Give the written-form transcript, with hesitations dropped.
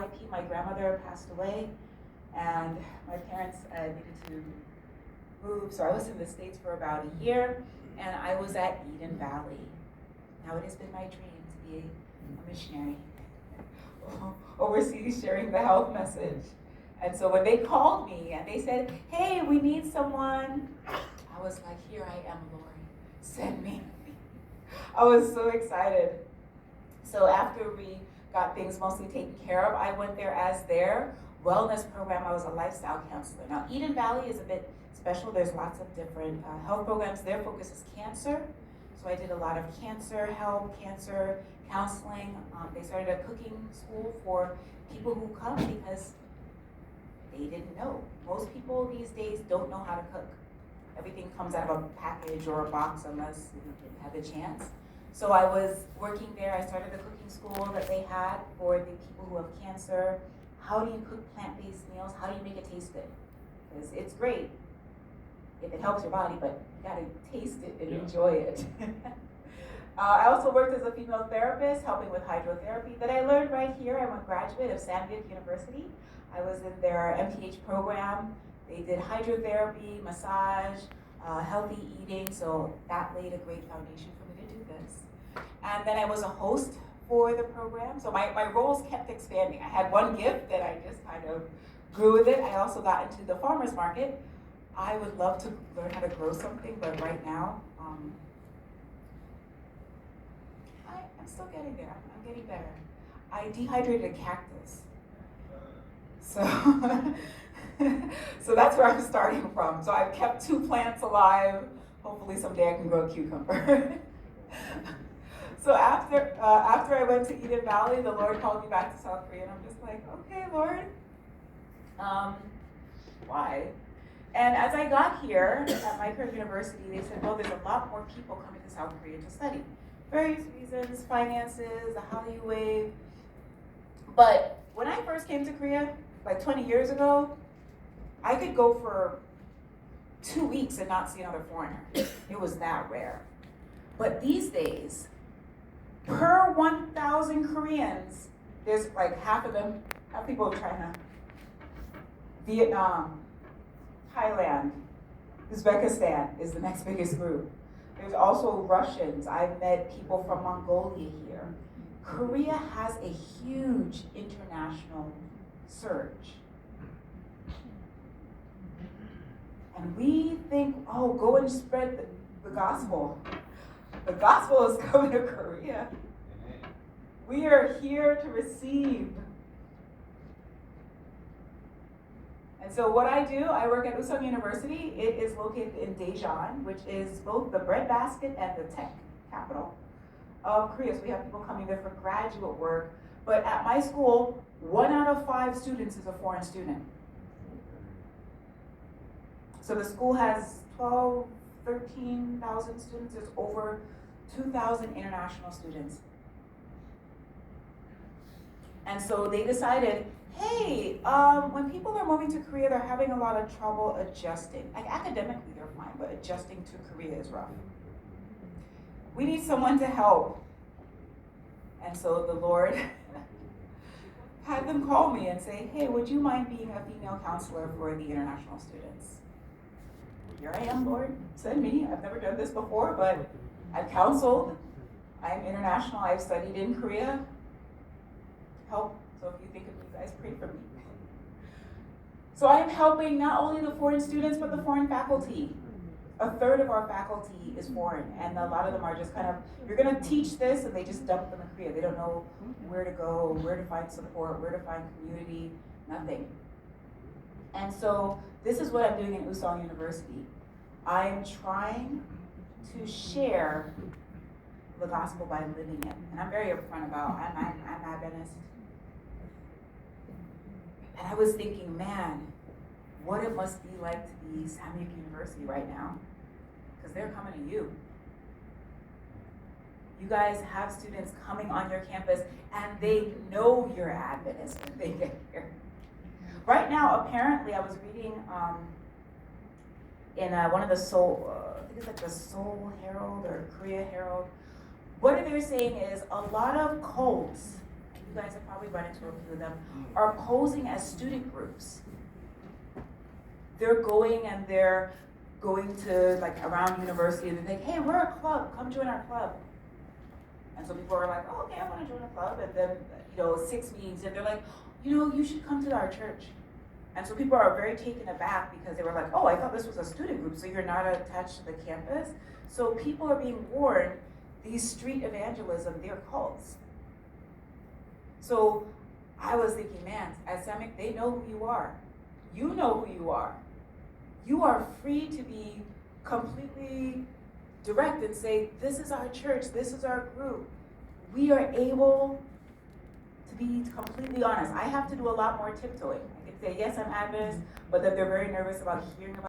AYP, my grandmother passed away, and my parents needed to move, so I was in the States for about a year, and I was at Eden Valley. Now it has been my dream to be a missionary overseas sharing the health message. And so when they called me and they said, hey, we need someone, I was like, here I am, Lord, send me. I was so excited. So after we got things mostly taken care of, I went there as their wellness program. I was a lifestyle counselor. Now, Eden Valley is a bit special. There's lots of different health programs. Their focus is cancer. So I did a lot of cancer help, cancer counseling. They started a cooking school for people who come because they didn't know. Most people these days don't know how to cook. Everything comes out of a package or a box unless you didn't have the chance. So I was working there. I started the cooking school that they had for the people who have cancer. How do you cook plant-based meals? How do you make it taste good? Because it's great if it helps your body, but you gotta taste it and enjoy it. I also worked as a female therapist, helping with hydrotherapy that I learned right here. I'm a graduate of Sabbath University. I was in their MPH program. They did hydrotherapy, massage, healthy eating, so that laid a great foundation for me to do this. And then I was a host for the program, so my roles kept expanding. I had one gift that I just kind of grew with it. I also got into the farmer's market. I would love to learn how to grow something, but right now, I'm still getting there. I'm getting better. I dehydrated a cactus. So, so that's where I'm starting from. So I've kept 2 plants alive. Hopefully someday I can grow a cucumber. So after I went to Eden Valley, the Lord called me back to South Korea, and I'm just like, okay, Lord, why? And as I got here at my current university, they said, well, there's a lot more people coming to South Korea to study. Various reasons, finances, the Hallyu wave. But when I first came to Korea, like 20 years ago, I could go for 2 weeks and not see another foreigner. It was that rare. But these days, per 1,000 Koreans, there's like half people of China, Vietnam, Thailand, Uzbekistan is the next biggest group. There's also Russians. I've met people from Mongolia here. Korea has a huge international surge. And we think, oh, go and spread the gospel. The gospel is coming to Korea. We are here to receive. And so what I do, I work at Usong University. It is located in Daejeon, which is both the breadbasket and the tech capital of Korea. So we have people coming there for graduate work. But at my school, 1 out of 5 students is a foreign student. So the school has 13,000 students. There's over 2,000 international students. And so they decided, hey, when people are moving to Korea, they're having a lot of trouble adjusting. Like academically, they're fine, but adjusting to Korea is rough. We need someone to help. And so the Lord had them call me and say, hey, would you mind being a female counselor for the international students? Here I am, Lord, send me. I've never done this before, but I've counseled. I'm international. I've studied in Korea. Help. So if you think of me, guys, pray for me. So I am helping not only the foreign students, but the foreign faculty. 1/3 of our faculty is foreign, and a lot of them are just kind of, you're going to teach this, and they just dump them in Korea. They don't know where to go, where to find support, where to find community, nothing. And so this is what I'm doing in Usong University. I'm trying to share the gospel by living it. And I'm very upfront about, I'm Adventist. And I was thinking, man, what it must be like to be Samyuk University right now, because they're coming to you. You guys have students coming on your campus, and they know you're Adventist when they get here. Right now, apparently, I was reading in one of the Seoul, I think it's like the Seoul Herald or Korea Herald. What they're saying is a lot of cults guys have probably run into a few of them, are posing as student groups. They're going to like around university and they're like, hey, we're a club, come join our club. And so people are like, oh, okay, I want to join a club. And then, 6 meetings, and they're like, you should come to our church. And so people are very taken aback because they were like, oh, I thought this was a student group, so you're not attached to the campus? So people are being warned, these street evangelism, they're cults. So I was thinking, man, as Semic, they know who you are. You know who you are. You are free to be completely direct and say, this is our church, this is our group. We are able to be completely honest. I have to do a lot more tiptoeing. I can say, yes, I'm Adventist, but that they're very nervous about hearing about